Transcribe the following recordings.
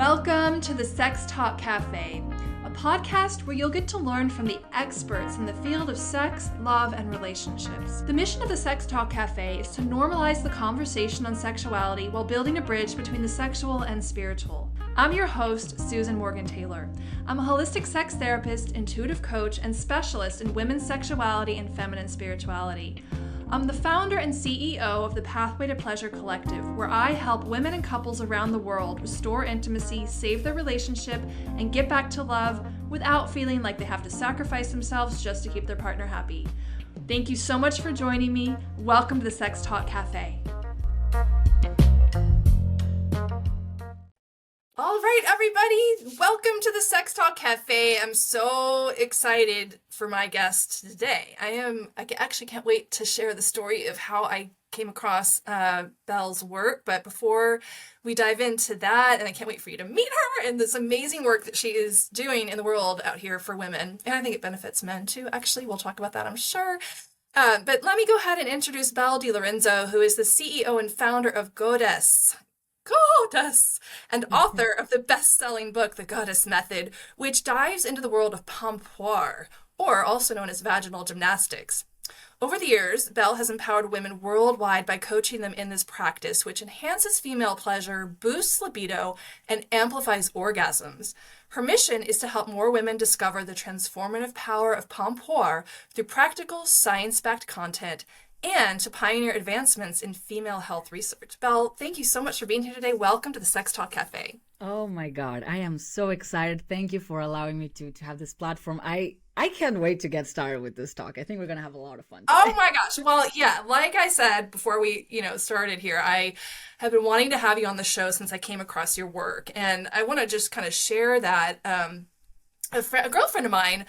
Welcome to the Sex Talk Cafe, a podcast where you'll get to learn from the experts in the field of sex, love, and relationships. The mission of the Sex Talk Cafe is to normalize the conversation on sexuality while building a bridge between the sexual and spiritual. I'm your host, Susan Morgan Taylor. I'm a holistic sex therapist, intuitive coach, and specialist in women's sexuality and feminine spirituality. I'm the founder and CEO of the Pathway to Pleasure Collective, where I help women and couples around the world restore intimacy, save their relationship, and get back to love without feeling like they have to sacrifice themselves just to keep their partner happy. Thank you so much for joining me. Welcome to the Sex Talk Cafe. All right, everybody, welcome to the Sex Talk Cafe. I'm so excited for my guest today. I actually can't wait to share the story of how I came across Belle's work. But before we dive into that, and I can't wait for you to meet her and this amazing work that she is doing in the world out here for women. And I think it benefits men too. Actually, we'll talk about that, I'm sure. But let me go ahead and introduce Belle Di Lorenzo, who is the CEO and founder of Gohddess, and author of the best-selling book, The Gohddess Method, which dives into the world of Pompoir, or also known as vaginal gymnastics. Over the years, Belle has empowered women worldwide by coaching them in this practice, which enhances female pleasure, boosts libido, and amplifies orgasms. Her mission is to help more women discover the transformative power of Pompoir through practical, science-backed content and to pioneer advancements in female health research. Belle, thank you so much for being here today. Welcome to the Sex Talk Cafe. Oh my God, I am so excited. Thank you for allowing me to have this platform. I can't wait to get started with this talk. I think we're going to have a lot of fun today. Oh my gosh. Well, yeah, like I said before we, started here, I have been wanting to have you on the show since I came across your work. And I want to just kind of share that a girlfriend of mine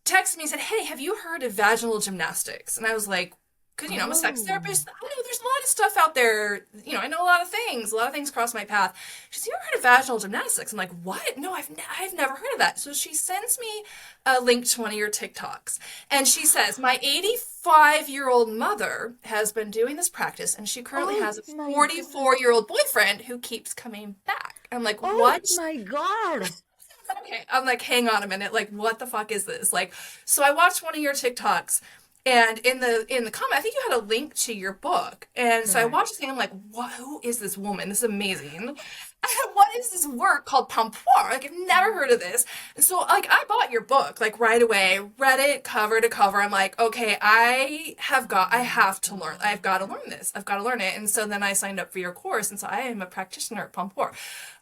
texted me and said, "Hey, have you heard of vaginal gymnastics?" And I was like, because, I'm a sex therapist. I know there's a lot of stuff out there. I know a lot of things cross my path. She said, "You ever heard of vaginal gymnastics?" I'm like, "What? No, I've never heard of that." So she sends me a link to one of your TikToks. And she says, "My 85-year-old mother has been doing this practice, and she currently has a 44-year-old boyfriend who keeps coming back." I'm like, "What?" Oh my God. Okay. I'm like, hang on a minute. Like, what the fuck is this? Like, so I watched one of your TikToks. And in the comment, I think you had a link to your book. And so I watched this thing, I'm like, who is this woman? This is amazing. What is this work called Pompoir? Like, I've never heard of this. And so, like, I bought your book, like, right away, read it cover to cover. I'm like, okay, I have to learn. I've got to learn this. I've got to learn it. And so then I signed up for your course. And so I am a practitioner at Pompoir.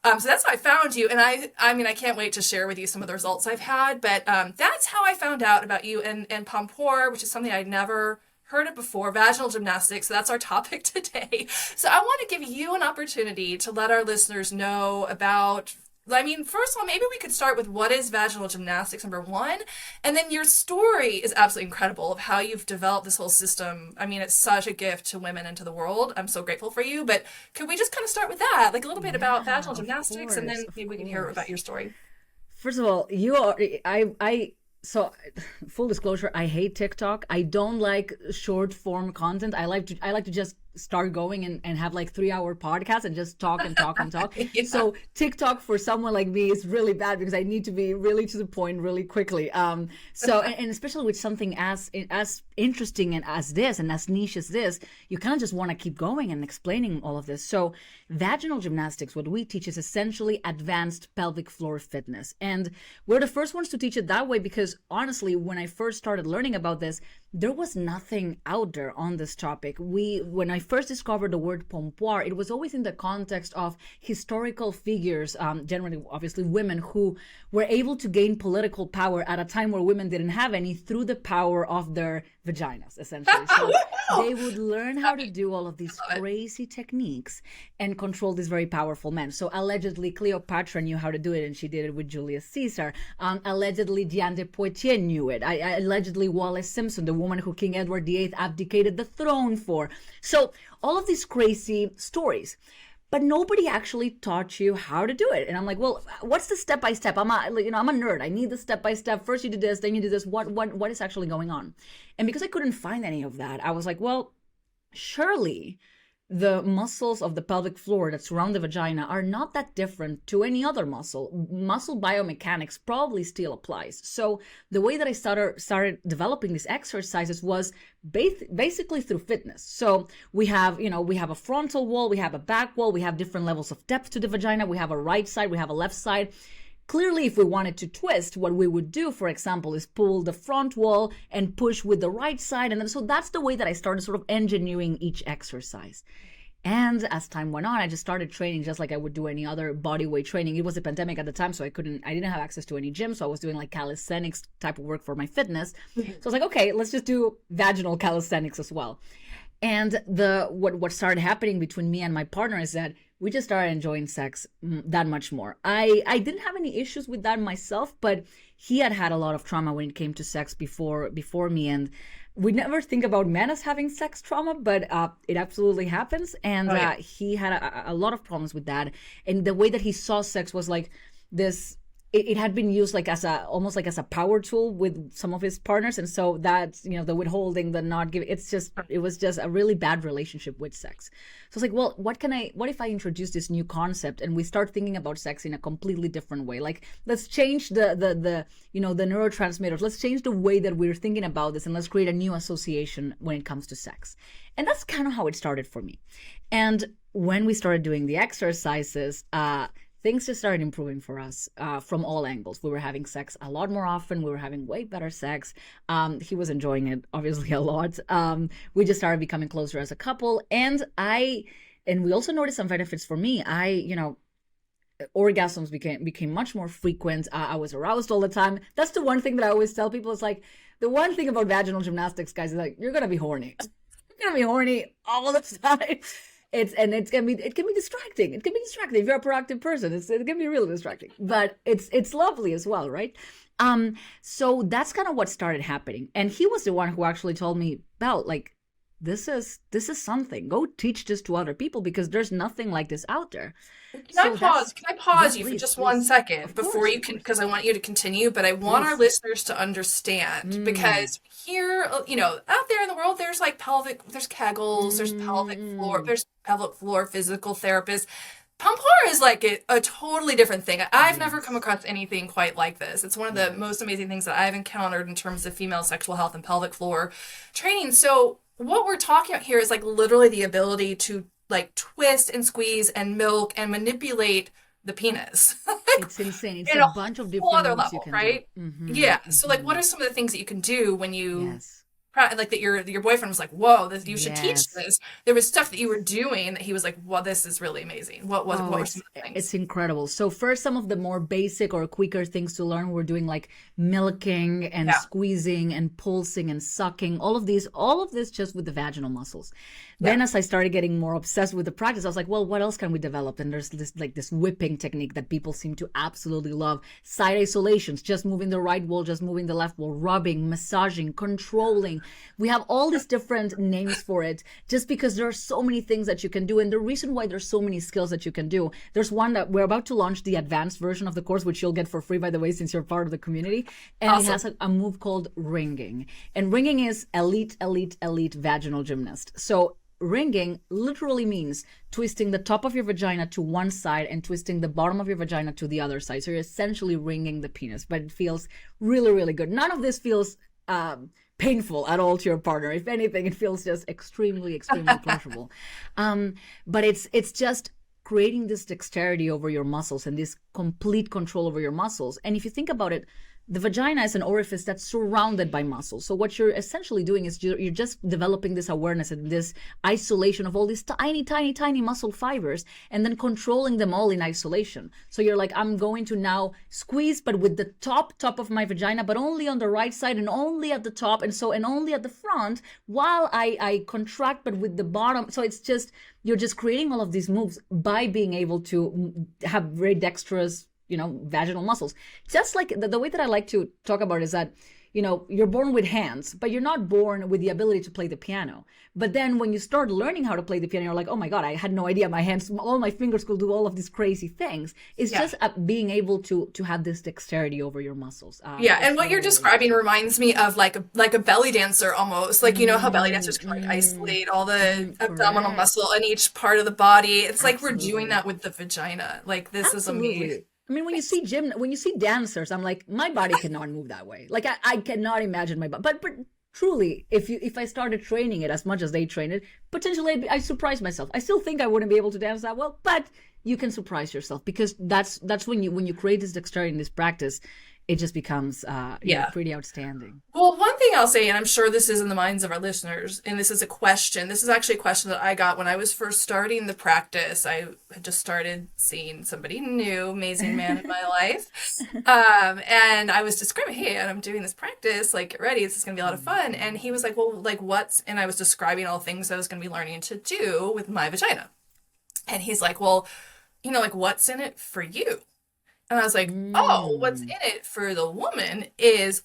So that's how I found you. And I can't wait to share with you some of the results I've had. But that's how I found out about you and Pompoir, which is something I'd never heard of before, vaginal gymnastics. So that's our topic today. So I want to give you an opportunity to let our listeners know about, first of all, maybe we could start with what is vaginal gymnastics, number one, and then your story is absolutely incredible of how you've developed this whole system. It's such a gift to women and to the world. I'm so grateful for you, but could we just kind of start with that, like a little bit about vaginal gymnastics, and then maybe we can hear about your story. First of all, So, full disclosure, I hate TikTok. I don't like short form content. I like to just start going and have like 3-hour podcasts and just talk and talk and talk. Yeah. So TikTok for someone like me is really bad because I need to be really to the point really quickly. And especially with something as interesting and as this and as niche as this, you kind of just want to keep going and explaining all of this. So vaginal gymnastics, what we teach is essentially advanced pelvic floor fitness. And we're the first ones to teach it that way because honestly, when I first started learning about this, there was nothing out there on this topic. When I first discovered the word pompoir, it was always in the context of historical figures, generally, obviously, women who were able to gain political power at a time where women didn't have any through the power of their vaginas, essentially. So they would learn how to do all of these crazy techniques and control these very powerful men. So allegedly, Cleopatra knew how to do it, and she did it with Julius Caesar. Allegedly, Diane de Poitiers knew it. Allegedly, Wallis Simpson, the woman who King Edward VIII abdicated the throne for. So all of these crazy stories. But nobody actually taught you how to do it. And I'm like, well, what's the step-by-step? I'm a nerd. I need the step-by-step. First you do this, then you do this. What is actually going on? And because I couldn't find any of that, I was like, well, surely the muscles of the pelvic floor that surround the vagina are not that different to any other muscle. Muscle biomechanics probably still applies. So the way that I started developing these exercises was basically through fitness. So we have a frontal wall, we have a back wall, we have different levels of depth to the vagina, we have a right side, we have a left side. Clearly, if we wanted to twist, what we would do, for example, is pull the front wall and push with the right side. And then, so that's the way that I started sort of engineering each exercise. And as time went on, I just started training just like I would do any other body weight training. It was a pandemic at the time, so I didn't have access to any gym. So I was doing like calisthenics type of work for my fitness. So I was like, okay, let's just do vaginal calisthenics as well. And what started happening between me and my partner is that we just started enjoying sex that much more. I didn't have any issues with that myself, but he had a lot of trauma when it came to sex before me, and we never think about men as having sex trauma, but it absolutely happens. And he had a lot of problems with that, and the way that he saw sex was like this. It had been used like almost like as a power tool with some of his partners. And so that's, the withholding, the not giving, it was just a really bad relationship with sex. So it's like, well, what if I introduce this new concept and we start thinking about sex in a completely different way? Like, let's change the neurotransmitters. Let's change the way that we're thinking about this, and let's create a new association when it comes to sex. And that's kind of how it started for me. And when we started doing the exercises, things just started improving for us from all angles. We were having sex a lot more often. We were having way better sex. He was enjoying it, obviously, a lot. We just started becoming closer as a couple. And we also noticed some benefits for me. Orgasms became much more frequent. I was aroused all the time. That's the one thing that I always tell people. It's like, the one thing about vaginal gymnastics, guys, is like, you're going to be horny. You're going to be horny all the time. It can be distracting. It can be distracting if you're a proactive person. It can be really distracting, but it's lovely as well, right? So that's kind of what started happening. And he was the one who actually told me, Belle, like, this is something. Go teach this to other people, because there's nothing like this out there. Can I pause you for just 1 second before you can, because I want you to continue, but I want our listeners to understand, because here, out there in the world, there's like there's Kegels, there's pelvic floor physical therapists. Pompoir is like a totally different thing. I've never come across anything quite like this. It's one of the most amazing things that I've encountered in terms of female sexual health and pelvic floor training. So what we're talking about here is like literally the ability to like twist and squeeze and milk and manipulate the penis. It's insane. It's a bunch of different other moves level, you can right? do. Mm-hmm. Yeah. So like, what are some of the things that you can do when you Yes. like that your boyfriend was like, whoa, you should teach this. There was stuff that you were doing that he was like, well, this is really amazing. What were some of the things? It's incredible. So first, some of the more basic or quicker things to learn, we're doing like milking and squeezing and pulsing and sucking, all of this just with the vaginal muscles. Then as I started getting more obsessed with the practice, I was like, well, what else can we develop? And there's this whipping technique that people seem to absolutely love. Side isolations, just moving the right wall, just moving the left wall, rubbing, massaging, controlling. We have all these different names for it, just because there are so many things that you can do. And the reason why there's so many skills that you can do, there's one that we're about to launch, the advanced version of the course, which you'll get for free, by the way, since you're part of the community. And It has a move called ringing. And ringing is elite vaginal gymnast. So ringing literally means twisting the top of your vagina to one side and twisting the bottom of your vagina to the other side. So you're essentially ringing the penis, but it feels really, really good. None of this feels painful at all to your partner. If anything, it feels just extremely pleasurable. But it's just creating this dexterity over your muscles and this complete control over your muscles. And if you think about it, the vagina is an orifice that's surrounded by muscles. So what you're essentially doing is you're just developing this awareness and this isolation of all these tiny muscle fibers, and then controlling them all in isolation. So you're like, I'm going to now squeeze, but with the top of my vagina, but only on the right side and only at the top, and only at the front, while I contract, but with the bottom. So it's just, you're just creating all of these moves by being able to have very dexterous vaginal muscles. Just like the way that I like to talk about it is that, you're born with hands, but you're not born with the ability to play the piano. But then when you start learning how to play the piano, you're like, oh my God, I had no idea my hands, all my fingers could do all of these crazy things. It's just being able to have this dexterity over your muscles. And what you're describing reminds me of like a belly dancer almost. Like, you know how belly dancers can like isolate all the abdominal muscle in each part of the body. It's like we're doing that with the vagina. Like this is amazing. I mean, when you see dancers, I'm like, my body cannot move that way. Like I cannot imagine my body. But truly, if I started training it as much as they train it, potentially I surprise myself. I still think I wouldn't be able to dance that well, but you can surprise yourself, because that's when you create this dexterity in this practice, it just becomes pretty outstanding. Well, one thing I'll say, and I'm sure this is in the minds of our listeners, and this is a question. This is actually a question that I got when I was first starting the practice. I had just started seeing somebody new, amazing man in my life. And I was describing, hey, I'm doing this practice, like, get ready, this is going to be a lot of fun. And he was like, well, like, and I was describing all things I was going to be learning to do with my vagina. And he's like, well, like, what's in it for you? And I was like, oh, what's in it for the woman is,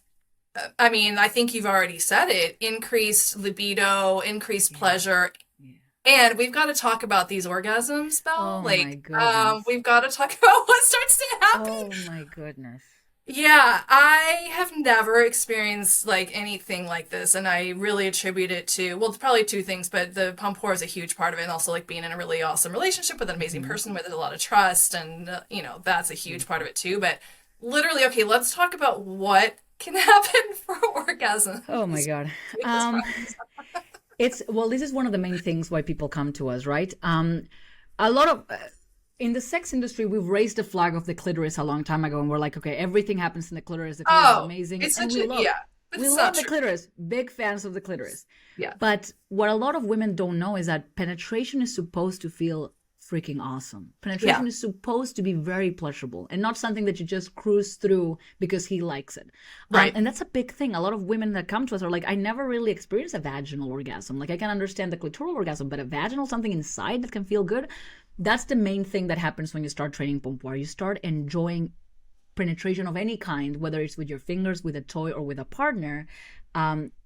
I mean, I think you've already said it, increased libido, increased pleasure. Yeah. And we've got to talk about these orgasms, Belle. Oh, my goodness. We've got to talk about what starts to happen. Oh, my goodness. Yeah, I have never experienced like anything like this, and I really attribute it to, well, probably two things, but the Pompoir is a huge part of it, and also like being in a really awesome relationship with an amazing person where there's a lot of trust, and that's a huge part of it too. But literally, okay, let's talk about what can happen for orgasm. Oh my God. This is one of the main things why people come to us, right? A lot of in the sex industry, we've raised the flag of the clitoris a long time ago, and we're like, okay, everything happens in the clitoris. The clitoris is amazing. It's and we love the clitoris. Big fans of the clitoris. Yeah. But what a lot of women don't know is that penetration is supposed to feel freaking awesome. Penetration is supposed to be very pleasurable and not something that you just cruise through because he likes it. Right. And that's a big thing. A lot of women that come to us are like, I never really experienced a vaginal orgasm. Like, I can understand the clitoral orgasm, but a vaginal, something inside that can feel good. That's the main thing that happens when you start training Pompoir. You start enjoying penetration of any kind, whether it's with your fingers, with a toy, or with a partner,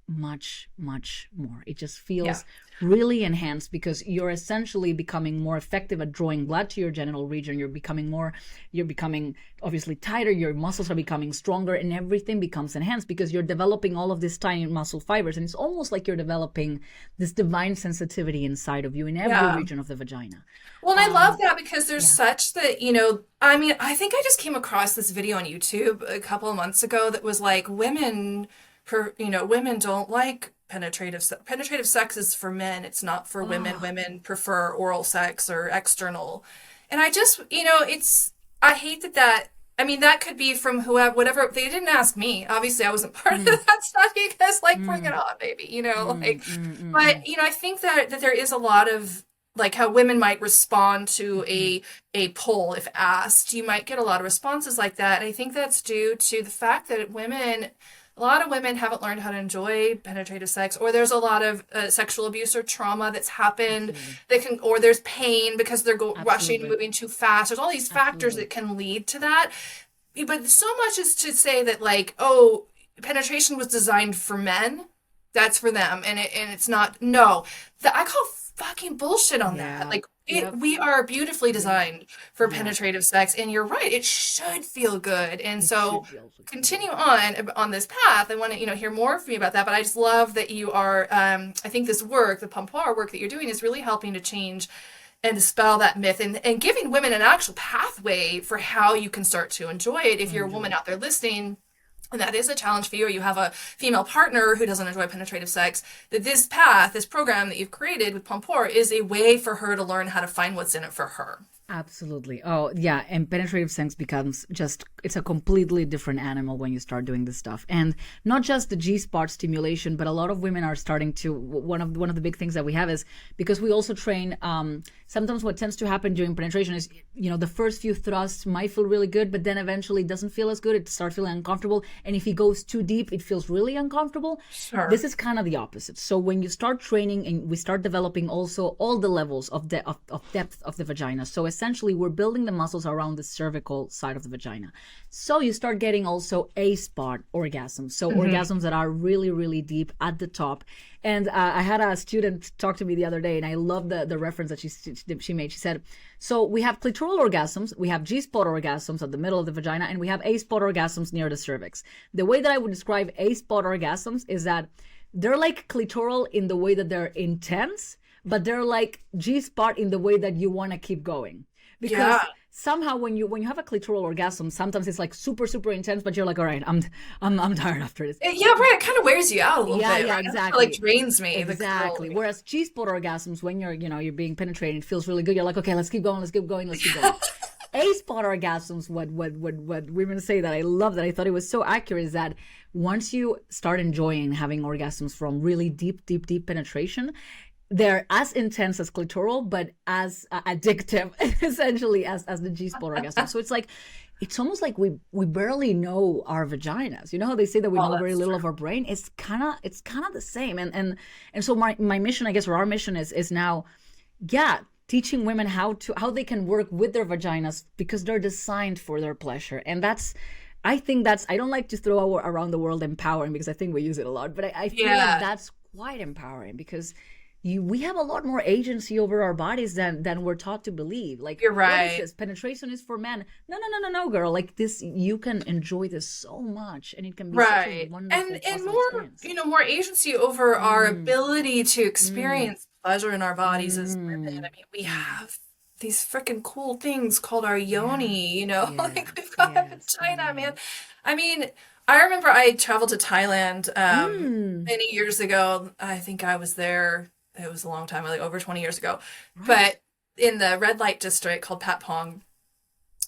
much, much more. It just feels really enhanced because you're essentially becoming more effective at drawing blood to your genital region. You're becoming obviously tighter. Your muscles are becoming stronger, and everything becomes enhanced because you're developing all of these tiny muscle fibers. And it's almost like you're developing this divine sensitivity inside of you in every region of the vagina. Well, and I love that because there's such that, I mean, I think I just came across this video on YouTube a couple of months ago that was like, women don't like penetrative sex is for men. It's not for women. Women prefer oral sex or external. And I just, I hate that, I mean, that could be from whatever, they didn't ask me. Obviously I wasn't part of that study because bring it on, baby, but, I think that there is a lot of, like how women might respond to a poll if asked. You might get a lot of responses like that. And I think that's due to the fact that a lot of women haven't learned how to enjoy penetrative sex, or there's a lot of sexual abuse or trauma that's happened or there's pain because they're rushing, moving too fast. There's all these factors that can lead to that. But so much is to say that penetration was designed for men. That's for them. And it's not, no. I call fucking bullshit on that. We are beautifully designed for penetrative sex, and you're right, it should feel good. And so continue on this path. I want to hear more from you about that, but I just love that you are I think this work, the Pompoir work that you're doing, is really helping to change and dispel that myth and giving women an actual pathway for how you can start to enjoy it. If you're a woman out there listening and that is a challenge for you, or you have a female partner who doesn't enjoy penetrative sex, that this program that you've created with Pompoir is a way for her to learn how to find what's in it for her. Absolutely. Oh, yeah. And penetrative sex becomes it's a completely different animal when you start doing this stuff. And not just the G-spot stimulation, but a lot of women are starting to, one of the big things that we have is, because we also train, sometimes what tends to happen during penetration is, the first few thrusts might feel really good, but then eventually it doesn't feel as good. It starts feeling uncomfortable. And if it goes too deep, it feels really uncomfortable. Sure. This is kind of the opposite. So when you start training and we start developing also all the levels of depth of the vagina. So essentially we're building the muscles around the cervical side of the vagina. So you start getting also A-spot orgasms. So orgasms that are really, really deep at the top. And I had a student talk to me the other day, and I love the reference that she made. She said, so we have clitoral orgasms, we have G-spot orgasms at the middle of the vagina, and we have A-spot orgasms near the cervix. The way that I would describe A-spot orgasms is that they're like clitoral in the way that they're intense, but they're like G-spot in the way that you want to keep going. Because somehow when you have a clitoral orgasm, sometimes it's like super, super intense, but you're like, all right, I'm tired after this. Yeah, right. It kind of wears you out a little bit. Yeah, right? exactly. It like drains me. Exactly. Whereas G-spot orgasms, when you're being penetrated, it feels really good. You're like, okay, let's keep going, let's keep going, let's keep going. A-spot orgasms, what women say that I love, that I thought it was so accurate, is that once you start enjoying having orgasms from really deep, deep, deep penetration, they're as intense as clitoral, but as addictive, essentially, as the G-spot orgasm. So it's almost like we barely know our vaginas. You know how they say that we know very little of our brain? It's kind of the same. And so my mission, I guess, or our mission is now, teaching women how they can work with their vaginas, because they're designed for their pleasure. And I don't like to throw around the word empowering, because I think we use it a lot, but I feel like that's quite empowering, because we have a lot more agency over our bodies than we're taught to believe. Like, you're right. What is this? Penetration is for men. No, girl. Like this, you can enjoy this so much, and it can be such a wonderful and more experience. More agency over our ability to experience pleasure in our bodies as women. I mean, we have these freaking cool things called our yoni. Like we've got a vagina, man. I mean, I remember I traveled to Thailand many years ago. I think I was there. It was a long time, like over 20 years ago. Right. But in the red light district called Pat Pong,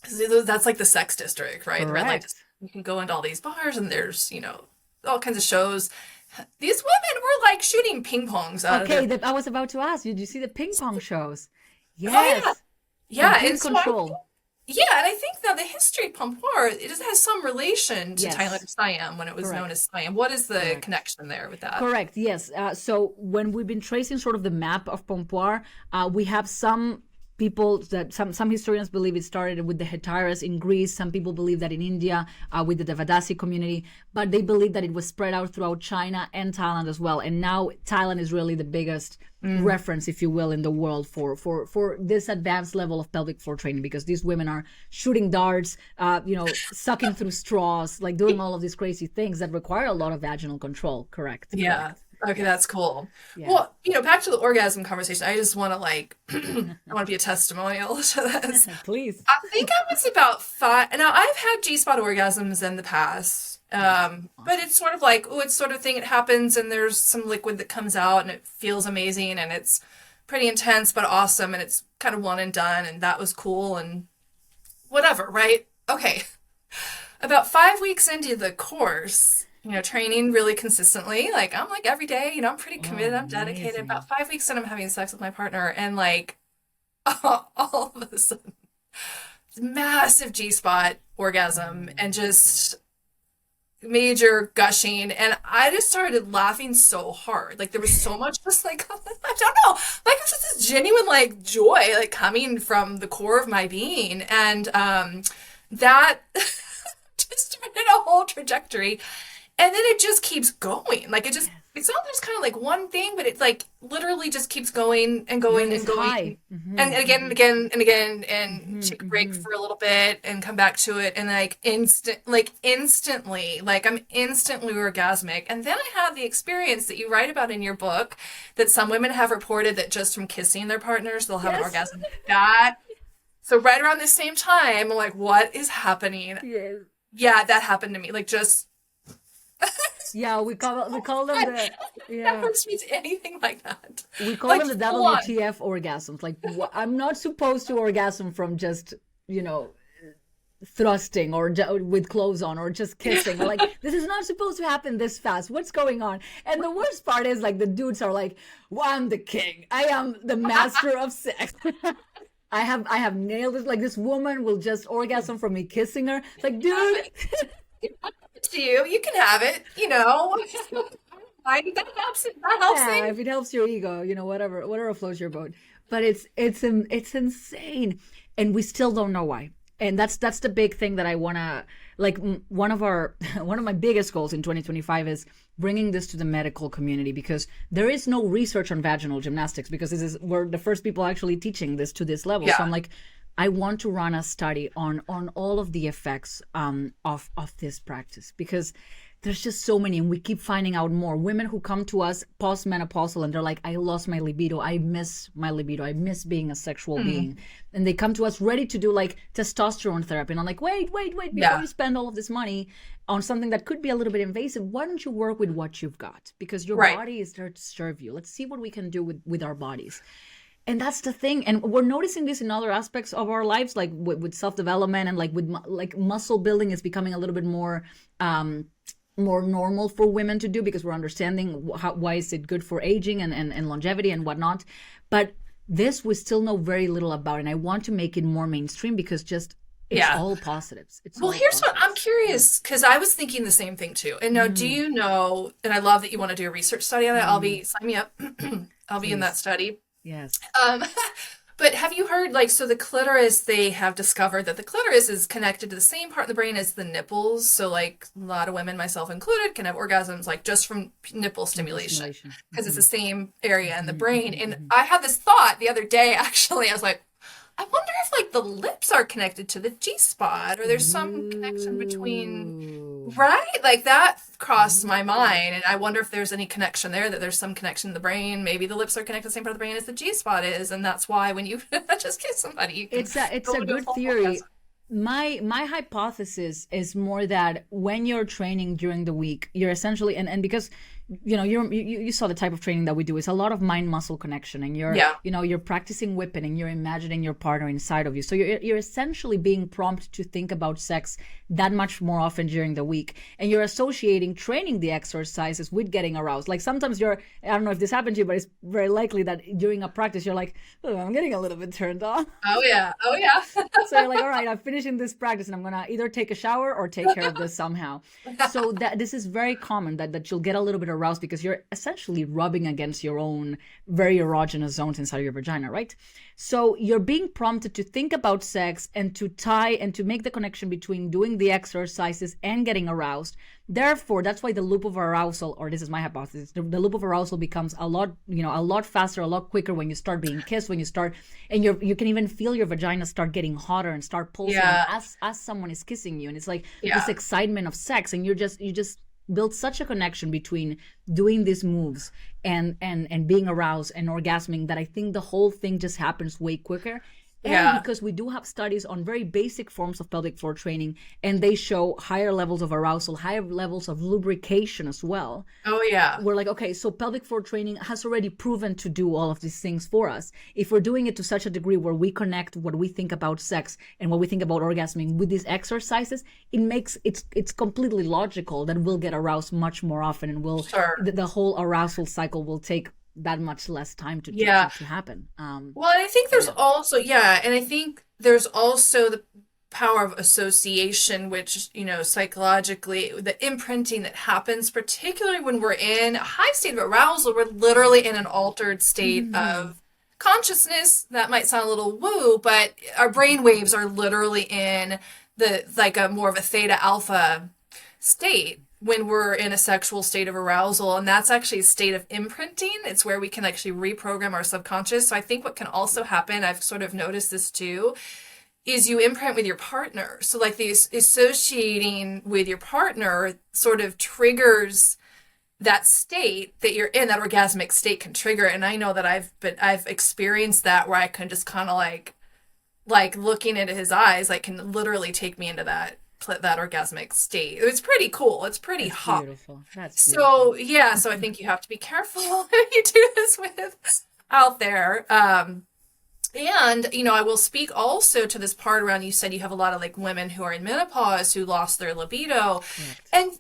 that's like the sex district, right? Correct. The red light district. You can go into all these bars, and there's, all kinds of shows. These women were like shooting ping pongs out of it. I was about to ask, did you see the ping pong shows? Yes. Oh, yeah. In control. And I think that the history of Pompoir, it just has some relation to Thailand or Siam when it was known as Siam. What is the connection there with that? Correct, yes. So when we've been tracing sort of the map of Pompoir, we have some people that some historians believe it started with the Hetaeras in Greece. Some people believe that in India with the Devadasi community, but they believe that it was spread out throughout China and Thailand as well. And now Thailand is really the biggest reference, if you will, in the world for this advanced level of pelvic floor training, because these women are shooting darts, sucking through straws, like doing all of these crazy things that require a lot of vaginal control. Correct. Okay, that's cool. Yeah. Well, back to the orgasm conversation. I just want to I want to be a testimonial to this. Please. I think I was about 5. Now, I've had G-spot orgasms in the past, awesome. But it's sort of like, it's sort of thing. It happens, and there's some liquid that comes out, and it feels amazing, and it's pretty intense, but awesome, and it's kind of one and done, and that was cool, and whatever, right? Okay. About 5 weeks into the course, training really consistently. I'm every day, I'm pretty committed. I'm dedicated. Amazing. About 5 weeks in, I'm having sex with my partner, and all of a sudden, massive G-spot orgasm and just major gushing. And I just started laughing so hard. There was so much just I don't know, it was just this genuine joy, coming from the core of my being. And that just started a whole trajectory. And then it just keeps going. It's not just kind of one thing, but it's literally just keeps going and going and going. And again and again and again, and take a break for a little bit and come back to it. And instantly, I'm instantly orgasmic. And then I have the experience that you write about in your book, that some women have reported that just from kissing their partners, they'll have an orgasm. So right around the same time, I'm like, what is happening? Yes. Yeah, that happened to me. We call them the never experienced anything like that. We call them the WTF orgasms. I'm not supposed to orgasm from just thrusting or with clothes on or just kissing. This is not supposed to happen this fast. What's going on? And the worst part is the dudes are well, I'm the king. I am the master of sex. I have nailed it. This woman will just orgasm from me kissing her. It's dude. To you can have it, That helps. That helps Yeah, things. if it helps your ego, whatever floats your boat. But it's insane, and we still don't know why. And that's the big thing that I wanna like. One of our one of my biggest goals in 2025 is bringing this to the medical community, because there is no research on vaginal gymnastics, because we're the first people actually teaching this to this level. So Yeah. I'm like, I want to run a study on all of the effects of this practice, because there's just so many, and we keep finding out more women who come to us postmenopausal, and they're like, I lost my libido, I miss my libido, I miss being a sexual being, and they come to us ready to do like testosterone therapy, and I'm like, wait, before Yeah. you spend all of this money on something that could be a little bit invasive, why don't you work with what you've got, because your Right. body is there to serve you. Let's see what we can do with our bodies. And that's the thing, and we're noticing this in other aspects of our lives, like with self-development, and like with like muscle building is becoming a little bit more normal for women to do, because we're understanding why is it good for aging and longevity and whatnot. But this we still know very little about, and I want to make it more mainstream, because just it's Yeah. all positives. It's Well, all here's what I'm positives. curious, because I was thinking the same thing too. And now, do Mm, you know, and I love that you want to do a research study on it. mm, Sign me up. I'll be in that please. study. Yes. Um, but have you heard, like, so the clitoris, they have discovered that the clitoris is connected to the same part of the brain as the nipples. So, like, a lot of women, myself included, can have orgasms, like, just from nipple Nipple stimulation, stimulation. because it's the same area in the brain. And Hmm. I had this thought the other day, actually. I was like, I wonder if, like, the lips are connected to the G spot, or there's some connection between, Ooh. right? Like, that crossed my Ooh. mind. And I wonder if there's any connection there, that there's some connection in the brain. Maybe the lips are connected to the same part of the brain as the G spot is. And that's why when you just kiss somebody, you can It's go a into a good full theory. orgasm. My hypothesis is more that when you're training during the week, you're essentially, and because you saw the type of training that we do, is a lot of mind muscle connection, and Yeah. you're practicing whipping, and you're imagining your partner inside of you, so you're essentially being prompted to think about sex that much more often during the week, and you're associating training the exercises with getting aroused. Like sometimes I don't know if this happened to you, but it's very likely that during a practice you're like, oh, I'm getting a little bit turned on. Oh, yeah. Oh, yeah. So you're like, all right, I'm finishing this practice, and I'm gonna either take a shower or take care of this somehow. So that this is very common, that you'll get a little bit aroused, because you're essentially rubbing against your own very erogenous zones inside of your vagina, right? So you're being prompted to think about sex, and to tie and to make the connection between doing the exercises and getting aroused. Therefore, that's why the loop of arousal, or this is my hypothesis, the loop of arousal becomes a lot faster, a lot quicker when you start being kissed, when you start, and you can even feel your vagina start getting hotter and start pulsing Yeah. as someone is kissing you, and it's like this Yeah. excitement of sex, and you just build such a connection between doing these moves and being aroused and orgasming, that I think the whole thing just happens way quicker. And Yeah. because we do have studies on very basic forms of pelvic floor training, and they show higher levels of arousal, higher levels of lubrication as well, Oh, yeah. we're like, okay, so pelvic floor training has already proven to do all of these things for us. If we're doing it to such a degree where we connect what we think about sex and what we think about orgasming with these exercises, it's completely logical that we'll get aroused much more often, and Sure. the whole arousal cycle will take that much less time Yeah. to happen. Well, and I think So there's yeah. also, yeah, and I think there's also the power of association, which, psychologically, the imprinting that happens, particularly when we're in a high state of arousal, we're literally in an altered state Mhm. of consciousness. That might sound a little woo, but our brain waves are literally in like a more of a theta alpha state when we're in a sexual state of arousal, and that's actually a state of imprinting. It's where we can actually reprogram our subconscious. So I think what can also happen, I've sort of noticed this too, is you imprint with your partner. So like these associating with your partner sort of triggers that state that you're in. That orgasmic state can trigger it. And I know that I've experienced that, where I can just kind of like looking into his eyes, like, can literally take me into that orgasmic state. It's pretty cool. It's pretty That's hot. beautiful. That's beautiful. So yeah, so I think you have to be careful when you do this with out there. And, I will speak also to this part around, you said you have a lot of like women who are in menopause who lost their libido. Correct. And,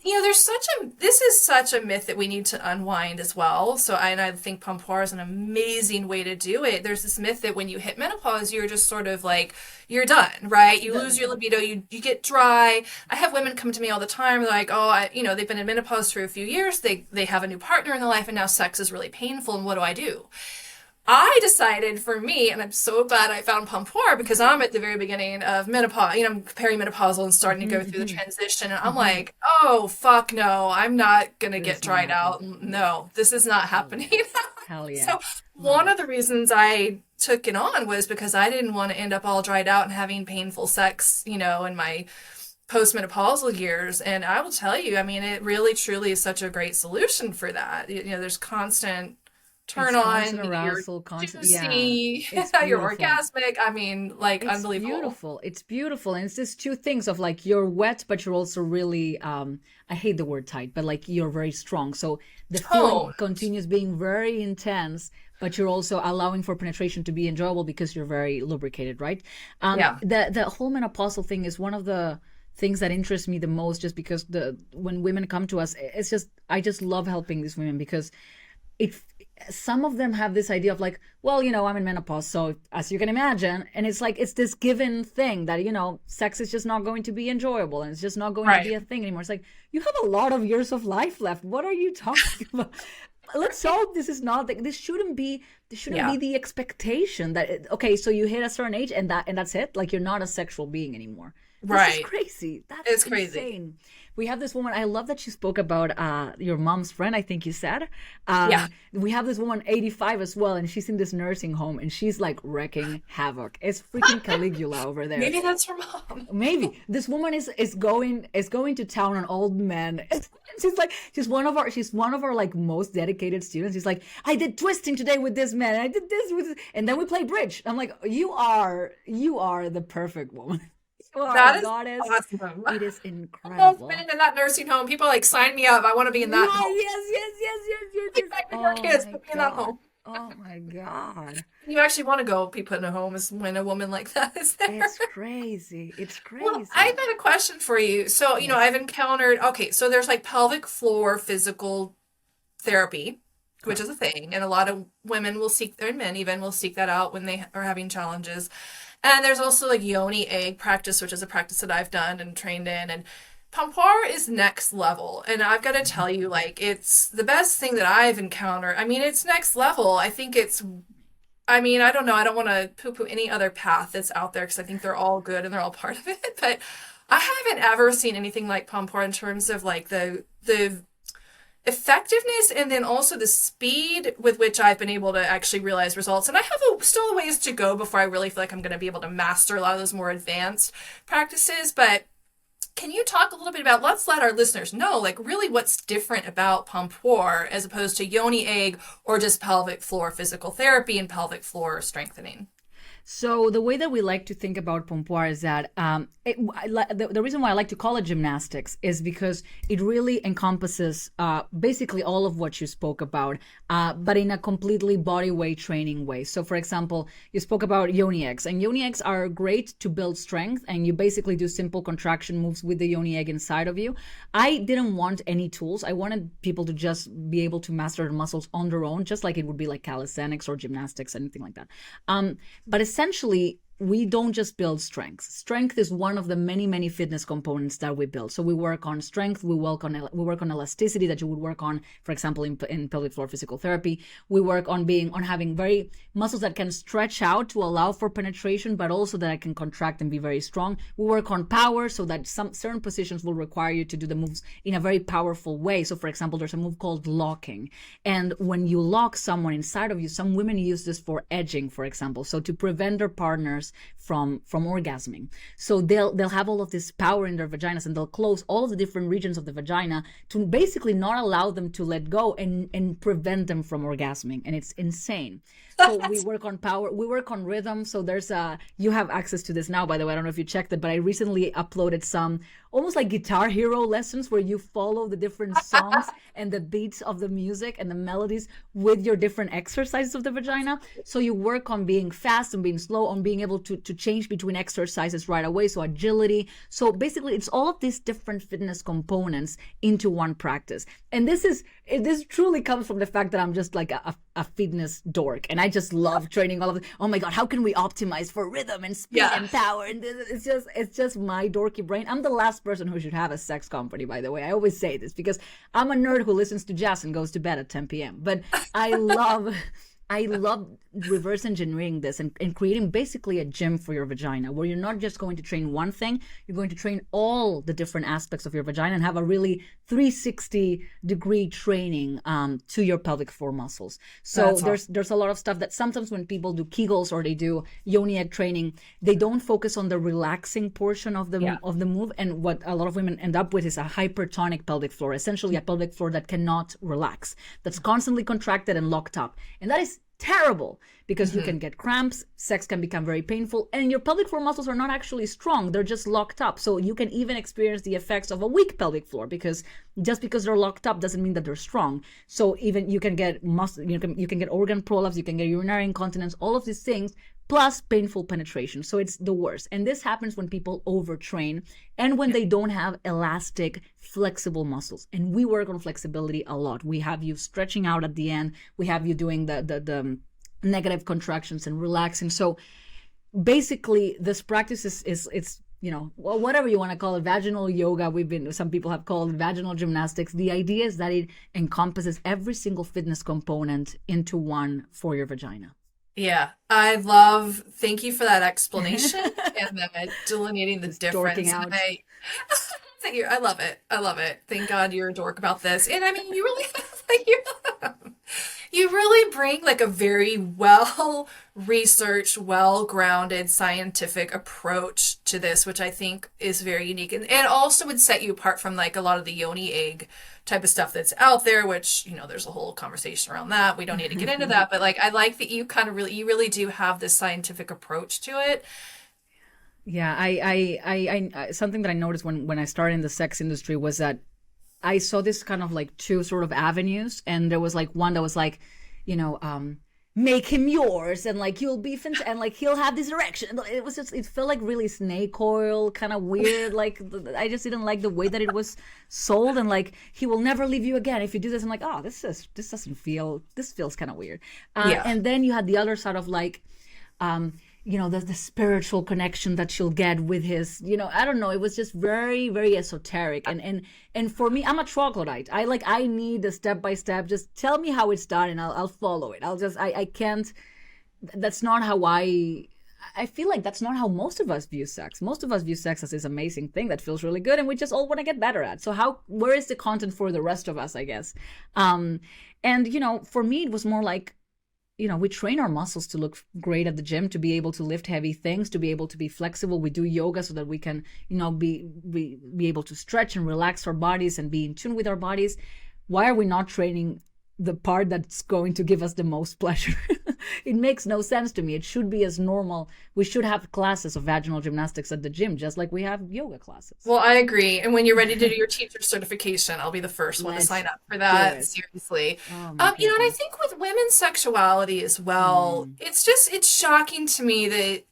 this is such a myth that we need to unwind as well. So I think Pompoir is an amazing way to do it. There's this myth that when you hit menopause, you're just sort of like, you're done, right? You lose your libido, you get dry. I have women come to me all the time, they're like, oh, they've been in menopause for a few years. They have a new partner in their life and now sex is really painful. And what do I do? I decided for me, and I'm so glad I found Pompoir because I'm at the very beginning of menopause, I'm perimenopausal and starting to go through the transition. And I'm like, oh, fuck no, I'm not going to get dried out. No, this is not happening. Hell yeah. So one of the reasons I took it on was because I didn't want to end up all dried out and having painful sex, in my postmenopausal years. And I will tell you, it really truly is such a great solution for that. There's constant turn on, arousal, constant, juicy, you're orgasmic. It's unbelievable. Beautiful. It's beautiful. And it's just two things of like, you're wet, but you're also really, I hate the word tight, but like you're very strong. So the feeling continues being very intense, but you're also allowing for penetration to be enjoyable because you're very lubricated, right? The whole menopausal thing is one of the things that interest me the most, just because when women come to us, I just love helping these women because some of them have this idea of like, well, I'm in menopause, so as you can imagine, and it's like, it's this given thing that, sex is just not going to be enjoyable and it's just not going to be a thing anymore. It's like, you have a lot of years of life left. What are you talking about? Let's hope this is not, this shouldn't be the expectation that, okay, so you hit a certain age and that's it. Like, you're not a sexual being anymore. This is crazy. It's crazy. Insane. We have this woman, I love that she spoke about your mom's friend, I think you said. We have this woman, 85 as well, and she's in this nursing home, and she's like wrecking havoc. It's freaking Caligula over there. Maybe that's her mom. Maybe. This woman is going to town on old men. She's one of our like most dedicated students. She's like, I did twisting today with this man, I did this with, and then we played bridge. I'm like, you are the perfect woman. That is Goddess. Awesome. It is incredible. I've been in that nursing home. People like, sign me up. I want to be in that home. Yes. Your kids, put me in that home. Oh my God. You actually want to go be put in a home is when a woman like that is there. It's crazy. Well, I've got a question for you. So, I've encountered, so there's like pelvic floor physical therapy, which is a thing. And a lot of women and men even will seek that out when they are having challenges. And there's also like yoni egg practice, which is a practice that I've done and trained in. And Pompoir is next level. And I've got to tell you, like, it's the best thing that I've encountered. It's next level. I think I don't know. I don't want to poo-poo any other path that's out there because I think they're all good and they're all part of it. But I haven't ever seen anything like Pompoir in terms of like the effectiveness and then also the speed with which I've been able to actually realize results. And I have still a ways to go before I really feel like I'm going to be able to master a lot of those more advanced practices. But can you talk a little bit about, let's let our listeners know, like, really what's different about Pompoir as opposed to yoni egg or just pelvic floor physical therapy and pelvic floor strengthening? So the way that we like to think about Pompoir is that the reason why I like to call it gymnastics is because it really encompasses basically all of what you spoke about, but in a completely body weight training way. So for example, you spoke about yoni eggs, and yoni eggs are great to build strength, and you basically do simple contraction moves with the yoni egg inside of you. I didn't want any tools. I wanted people to just be able to master the muscles on their own, just like it would be like calisthenics or gymnastics, anything like that. But essentially, we don't just build strength. Strength is one of the many, many fitness components that we build. So we work on strength, we work on elasticity that you would work on, for example, in pelvic floor physical therapy. We work on having very muscles that can stretch out to allow for penetration, but also that I can contract and be very strong. We work on power so that some certain positions will require you to do the moves in a very powerful way. So for example, there's a move called locking. And when you lock someone inside of you, some women use this for edging, for example. So to prevent their partners from orgasming. So they'll have all of this power in their vaginas, and they'll close all of the different regions of the vagina to basically not allow them to let go and prevent them from orgasming. And it's insane. So we work on power, we work on rhythm. So there's you have access to this now, by the way. I don't know if you checked it, but I recently uploaded some almost like Guitar Hero lessons where you follow the different songs and the beats of the music and the melodies with your different exercises of the vagina. So you work on being fast and being slow, on being able to change between exercises right away. So agility. So basically it's all of these different fitness components into one practice. And this truly comes from the fact that I'm just like a fitness dork and I just love training all of it. Oh my God, how can we optimize for rhythm and speed and power? And it's just my dorky brain. I'm the last person who should have a sex company, by the way. I always say this because I'm a nerd who listens to jazz and goes to bed at 10 p.m. But I love reverse engineering this and creating basically a gym for your vagina where you're not just going to train one thing, you're going to train all the different aspects of your vagina and have a really 360-degree training to your pelvic floor muscles. So there's a lot of stuff that sometimes when people do Kegels or they do yoni egg training, they don't focus on the relaxing portion of the move. And what a lot of women end up with is a hypertonic pelvic floor, essentially a pelvic floor that cannot relax, that's constantly contracted and locked up. And that is terrible because you can get cramps, sex can become very painful, and your pelvic floor muscles are not actually strong, they're just locked up. So you can even experience the effects of a weak pelvic floor because just because they're locked up doesn't mean that they're strong. So even you can get you can get organ prolapse, you can get urinary incontinence, all of these things plus painful penetration. So it's the worst. And this happens when people overtrain and when they don't have elastic, flexible muscles. And we work on flexibility a lot. We have you stretching out at the end. We have you doing the negative contractions and relaxing. So basically this practice is well, whatever you want to call it, vaginal yoga. Some people have called it vaginal gymnastics. The idea is that it encompasses every single fitness component into one for your vagina. Yeah, thank you for that explanation and then delineating the Just difference. dorking out. Thank you. I love it. I love it. Thank God you're a dork about this. And I mean, you really, like, you really bring like a very well researched, well grounded scientific approach to this, which I think is very unique and also would set you apart from like a lot of the yoni egg type of stuff that's out there, which, there's a whole conversation around that. We don't need to get into that, but like, I like that you you really do have this scientific approach to it. Yeah, I something that I noticed when I started in the sex industry was that I saw this kind of like two sort of avenues, and there was like one that was like, make him yours, and like you'll be and like he'll have this erection. It felt like really snake oil, kind of weird. Like I just didn't like the way that it was sold, and like he will never leave you again if you do this. I'm like, oh, this feels kind of weird. And then you had the other side of like, the spiritual connection that she'll get with his, I don't know. It was just very, very esoteric. And for me, I'm a troglodyte. I need the step by step. Just tell me how it's done and I'll follow it. I can't, that's not how I feel like that's not how most of us view sex. Most of us view sex as this amazing thing that feels really good and we just all want to get better at. So where is the content for the rest of us, I guess? And, for me, it was more like, we train our muscles to look great at the gym, to be able to lift heavy things, to be able to be flexible. We do yoga so that we can, be able to stretch and relax our bodies and be in tune with our bodies. Why are we not training the part that's going to give us the most pleasure? It makes no sense to me. It should be as normal. We should have classes of vaginal gymnastics at the gym, just like we have yoga classes. Well, I agree. And when you're ready to do your teacher certification, I'll be the first one to sign up for that. Seriously. Oh, And I think with women's sexuality as well, it's shocking to me that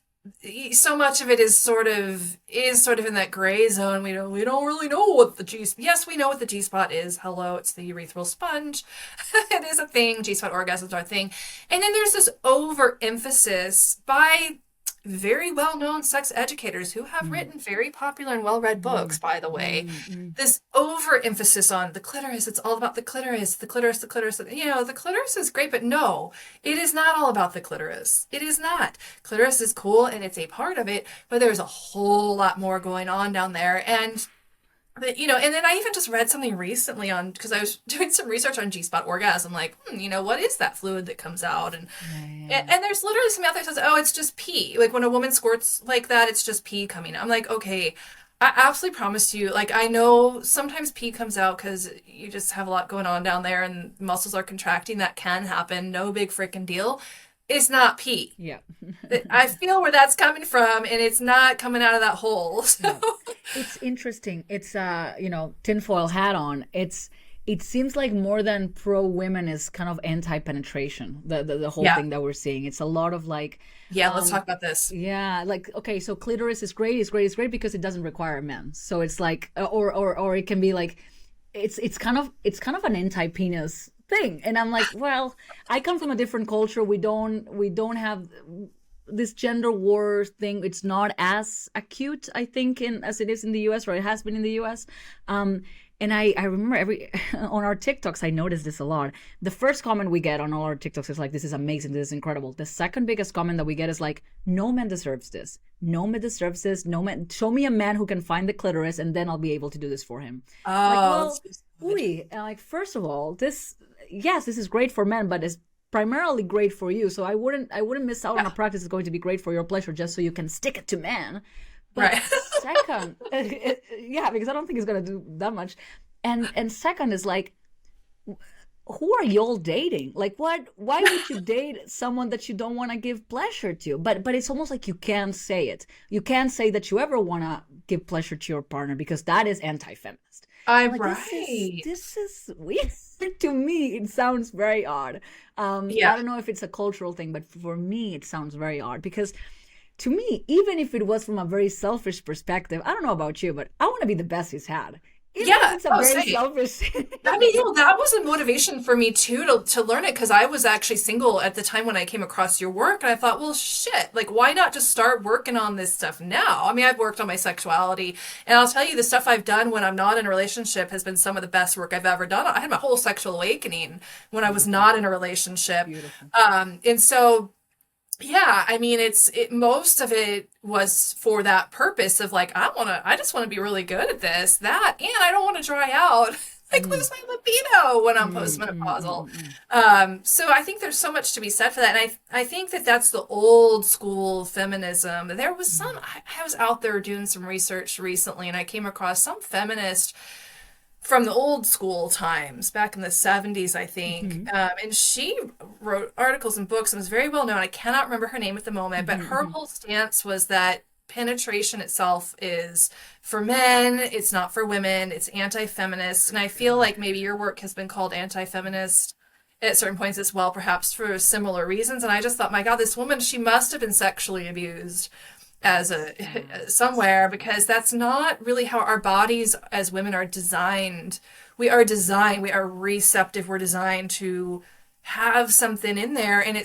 so much of it is sort of in that gray zone. We don't really know what yes, we know what the G-spot is. Hello, it's the urethral sponge. It is a thing. G-spot orgasms are a thing. And then there's this overemphasis by very well-known sex educators who have written very popular and well-read books, by the way. This overemphasis on the clitoris. It's all about the clitoris, the clitoris, the clitoris. The clitoris is great, but no, it is not all about the clitoris. It is not. Clitoris is cool and it's a part of it, but there's a whole lot more going on down there. And and then I even just read something recently because I was doing some research on G-spot orgasm, like, what is that fluid that comes out? And there's literally something out there that says, oh, it's just pee. Like when a woman squirts like that, it's just pee coming out. I'm like, okay, I absolutely promise you, like, I know sometimes pee comes out because you just have a lot going on down there and muscles are contracting. That can happen. No big freaking deal. it's not pee. Yeah. I feel where that's coming from, and it's not coming out of that hole. So. Yeah. It's interesting. It's tinfoil hat on. It seems like more than pro women is kind of anti penetration. The whole thing that we're seeing. It's a lot of like. Yeah, let's talk about this. Yeah, like okay, so clitoris is great. It's great. It's great because it doesn't require men. So it's like, or it can be like, it's kind of an anti penis thing. And I'm like, well, I come from a different culture. We don't have this gender war thing. It's not as acute, I think, as it is in the US, or it has been in the US. And I remember on our TikToks, I noticed this a lot. The first comment we get on all our TikToks is like, this is amazing, this is incredible. The second biggest comment that we get is like, no man deserves this. No man deserves this. No man, show me a man who can find the clitoris and then I'll be able to do this for him. Oh, like, first of all, this is great for men, but it's primarily great for you. So I wouldn't miss out on a practice that's going to be great for your pleasure just so you can stick it to men. But right. Second, because I don't think it's gonna do that much. And second is like, who are y'all dating? Like, what? Why would you date someone that you don't want to give pleasure to? But it's almost like you can't say it. You can't say that you ever want to give pleasure to your partner because that is anti-feminist. I'm like, right. This is weird. To me, it sounds very odd. I don't know if it's a cultural thing, but for me, it sounds very odd because. To me, even if it was from a very selfish perspective, I don't know about you, but I want to be the best he's had. Even if it's a very selfish. I mean, that was a motivation for me too to learn it because I was actually single at the time when I came across your work, and I thought, well, shit, like why not just start working on this stuff now? I mean, I've worked on my sexuality, and I'll tell you, the stuff I've done when I'm not in a relationship has been some of the best work I've ever done. I had my whole sexual awakening when I was not in a relationship, and so. Yeah, I mean, most of it was for that purpose of like, I just want to be really good at and I don't want to dry out, like lose my libido when I'm postmenopausal. So I think there's so much to be said for that. And I think that's the old school feminism. There was I was out there doing some research recently and I came across some feminist from the old school times back in the 70s, I think. And she wrote articles and books and was very well known. I cannot remember her name at the moment, but her whole stance was that penetration itself is for men, it's not for women, it's anti-feminist. And I feel like maybe your work has been called anti-feminist at certain points as well, perhaps for similar reasons. And I just thought, my God, this woman, she must have been sexually abused as somewhere, because that's not really how our bodies as women are designed. We are receptive. We're designed to have something in there, and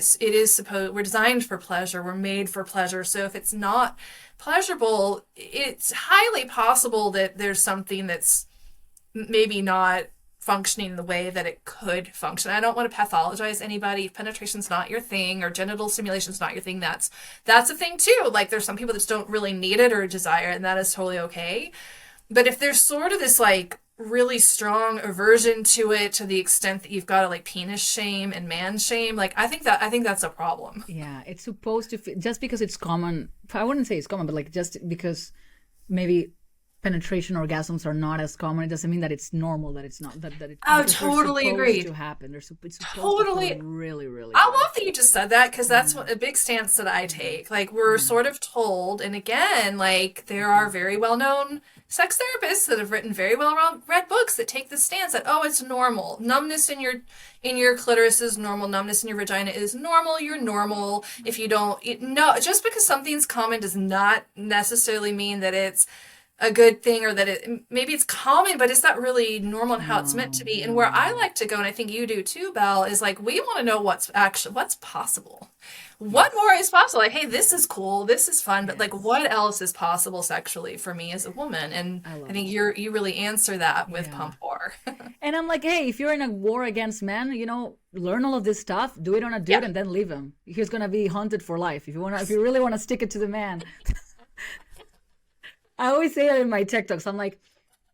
we're designed for pleasure. We're made for pleasure. So if it's not pleasurable, it's highly possible that there's something that's maybe not functioning the way that it could function. I don't want to pathologize anybody. If penetration's not your thing or genital stimulation's not your thing, that's a thing too. Like there's some people that just don't really need it or desire it, and that is totally okay. But if there's sort of this like really strong aversion to it to the extent that you've got to like penis shame and man shame, like I think that's a problem. Yeah, it's supposed to just because it's common. I wouldn't say it's common, but like just because maybe penetration orgasms are not as common, it doesn't mean that it's normal, that it's not that it totally agree to happen. It's supposed totally to really I love that you just said that, because that's a big stance that I take. Like we're sort of told, and again, like there are very well-known sex therapists that have written very well-read books that take the stance that, oh, it's normal. Numbness in your clitoris is normal. Numbness in your vagina is normal. You're normal. If you don't, just because something's common does not necessarily mean that it's a good thing, or that maybe it's common, but it's not really normal and how it's meant to be. And where I like to go, and I think you do too, Belle, is like, we want to know what's possible. What more is possible? Like, hey, this is cool, this is fun, but like, what else is possible sexually for me as a woman? And I think you really answer that with Pompoir. And I'm like, hey, if you're in a war against men, learn all of this stuff, do it on a dude, and then leave him. He's gonna be haunted for life. If you really want to stick it to the man. I always say that in my TikToks. I'm like,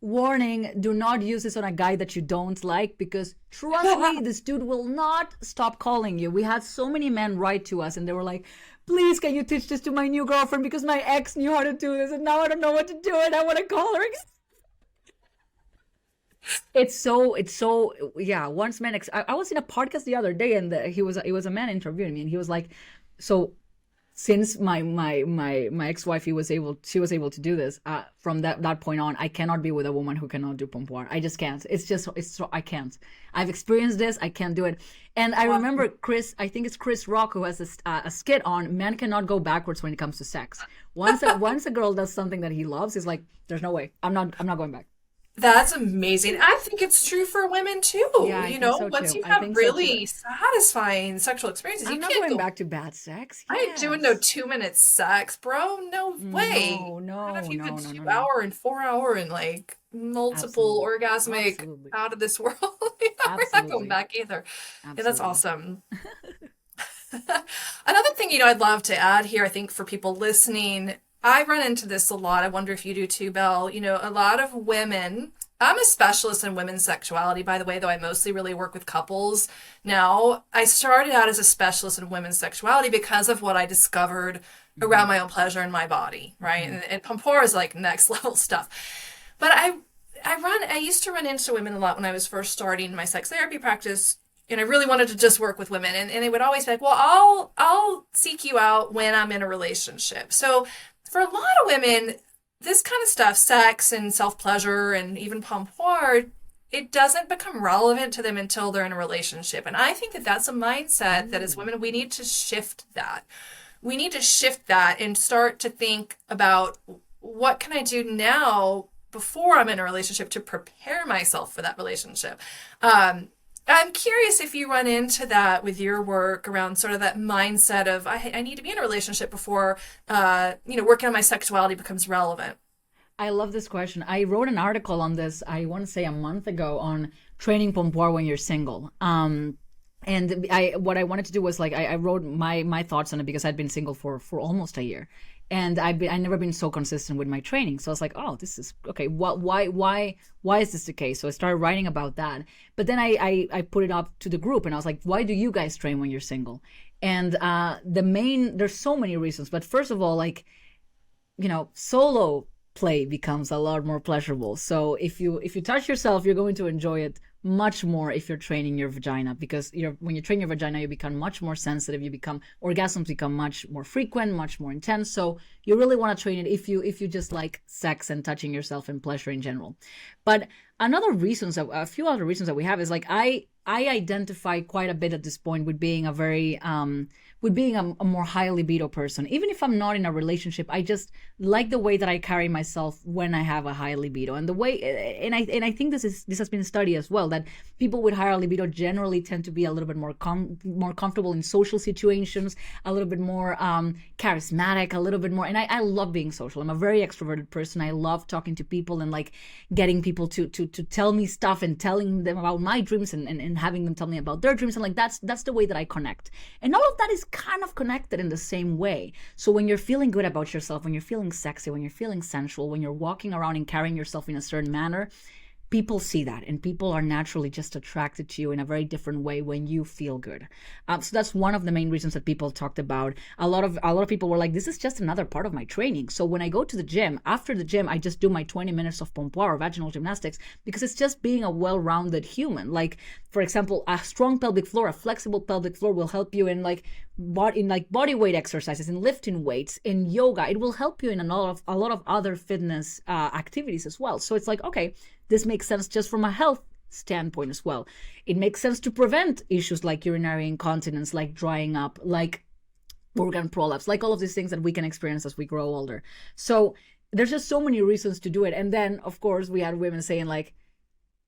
warning, do not use this on a guy that you don't like, because trust me, this dude will not stop calling you. We had so many men write to us and they were like, please, can you teach this to my new girlfriend, because my ex knew how to do this and now I don't know what to do and I want to call her. It's so yeah. Once men, I was in a podcast the other day, and it was a man interviewing me, and he was like, so since my ex-wife, she was able to do this, from that point on, I cannot be with a woman who cannot do pompoir. I just can't. It's so, I can't. I've experienced this. I can't do it. And I remember Chris, I think it's Chris Rock, who has a skit on men cannot go backwards when it comes to sex. Once a girl does something that he loves, he's like, there's no way, I'm not going back. That's amazing. I think it's true for women too. Yeah, I think so Once too. you I have think so too. really satisfying sexual experiences, you I'm not can't going go. back to bad sex. I ain't doing no Yes. 2 minute sex, bro. No way. No, Not if no, you no, could no, no, two no. hour and 4 hour and like multiple Absolutely. orgasmic Absolutely. out of this world. Yeah, we're not going Absolutely. back either. Yeah, that's Absolutely. awesome. Another thing, I'd love to add here, I think for people listening, I run into this a lot. I wonder if you do too, Belle. A lot of women, I'm a specialist in women's sexuality, by the way, though I mostly really work with couples now. I started out as a specialist in women's sexuality because of what I discovered Hmm. around my own pleasure in my body, right? Hmm. And Pompoir is like next level stuff. But I used to run into women a lot when I was first starting my sex therapy practice, and I really wanted to just work with women. And they would always be like, well, I'll seek you out when I'm in a relationship. So for a lot of women, this kind of stuff, sex and self-pleasure and even pompoir, it doesn't become relevant to them until they're in a relationship. And I think that that's a mindset that as Ooh. women, we need to shift that. We need to shift that and start to think about what can I do now before I'm in a relationship to prepare myself for that relationship. Um, I'm curious if you run into that with your work around sort of that mindset of I need to be in a relationship before working on my sexuality becomes relevant. I love this question. I wrote an article on this, I want to say a month ago, on training pompoir when you're single. And what I wanted to do was, like, I wrote my thoughts on it because I'd been single for almost a year, and I never been so consistent with my training. So I was like, oh, this is okay. What why is this the case? So I started writing about that. But then I put it up to the group, and I was like, why do you guys train when you're single? And there's so many reasons, but first of all, like, solo play becomes a lot more pleasurable. So if you touch yourself, you're going to enjoy it much more if you're training your vagina, because when you train your vagina, you become much more sensitive. Orgasms become much more frequent, much more intense. So you really want to train it if you just like sex and touching yourself and pleasure in general. But a few other reasons that we have is, like, I identify quite a bit at this point with being a more high libido person. Even if I'm not in a relationship, I just like the way that I carry myself when I have a high libido. And the way, and I think this has been studied as well, that people with higher libido generally tend to be a little bit more comfortable in social situations, a little bit more charismatic, a little bit more. And I love being social. I'm a very extroverted person. I love talking to people and, like, getting people to tell me stuff and telling them about my dreams, and having them tell me about their dreams. And, like, that's the way that I connect. And all of that is kind of connected in the same way. So when you're feeling good about yourself, when you're feeling sexy, when you're feeling sensual, when you're walking around and carrying yourself in a certain manner, people see that, and people are naturally just attracted to you in a very different way when you feel good. So that's one of the main reasons that people talked about. A lot of people were like, this is just another part of my training. So when I go to the gym, after the gym, I just do my 20 minutes of pompoir or vaginal gymnastics, because it's just being a well-rounded human. Like, for example, a strong pelvic floor, a flexible pelvic floor will help you in, like, body weight exercises, in lifting weights, in yoga. It will help you in a lot of other fitness activities as well. So it's like, okay, this makes sense just from a health standpoint as well. It makes sense to prevent issues like urinary incontinence, like drying up, like organ prolapse, like all of these things that we can experience as we grow older. So there's just so many reasons to do it. And then, of course, we had women saying, like,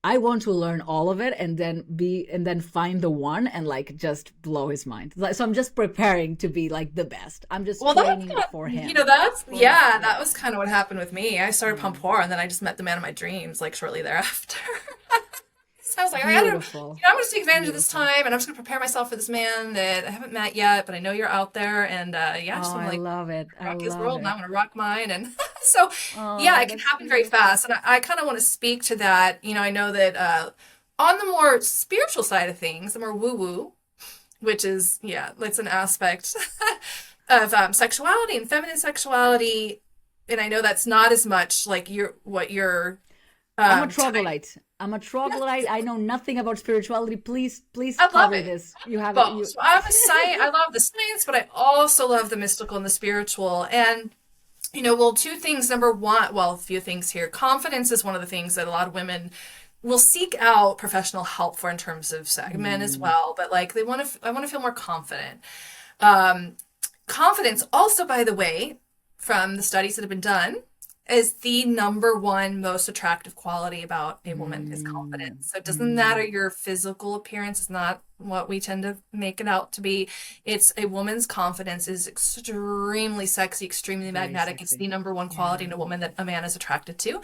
I want to learn all of it and then find the one and, like, just blow his mind. So I'm just preparing to be, like, the best. I'm just Well, that's training kind for of, him. that's, For him. yeah, that Yeah. was kind of what happened with me. I started Yeah. Pompoir and then I just met the man of my dreams like shortly thereafter. So I was like, Beautiful. I'm going to take advantage of this Beautiful. time and I'm just going to prepare myself for this man that I haven't met yet, but I know you're out there. And yeah, Oh, just want to I like love it. I rock his love world and it. I'm going to rock mine. And so, yeah, Oh, it can that's happen very beautiful. fast. And I kind of want to speak to that. I know that on the more spiritual side of things, the more woo woo, which is, yeah, it's an aspect of sexuality and feminine sexuality. And I know that's not as much like what you're I'm a type. troglodyte. I'm a troglodyte. I know nothing about spirituality. Please I love cover it. this. You have it. Both. So I'm a science. I love the science, but I also love the mystical and the spiritual. And well, two things. Number one, well, a few things here. Confidence is one of the things that a lot of women will seek out professional help for in terms of sex. Men as well, but like I want to feel more confident. Um, Confidence, also, by the way, from the studies that have been done, is the number one most attractive quality about a woman is confidence. So it doesn't matter your physical appearance. It's not what we tend to make it out to be. It's a woman's confidence is extremely sexy, extremely Very magnetic. It's sexy. the number one quality in a woman that a man is attracted to. Yeah.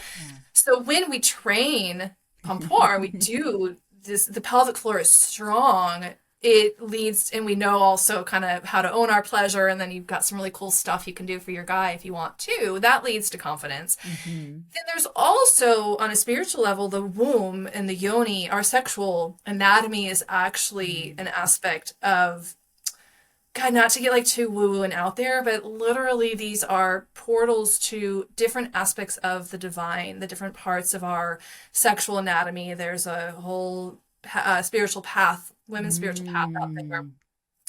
So when we train Pompoir, we do this, the pelvic floor is strong. It leads, and we know also kind of how to own our pleasure, and then you've got some really cool stuff you can do for your guy if you want to. That leads to confidence. Then there's also, on a spiritual level, the womb and the yoni. Our sexual anatomy is actually an aspect of, God, not to get like too woo-woo and out there, but literally these are portals to different aspects of the divine, the different parts of our sexual anatomy. There's a whole spiritual path, women's spiritual path out there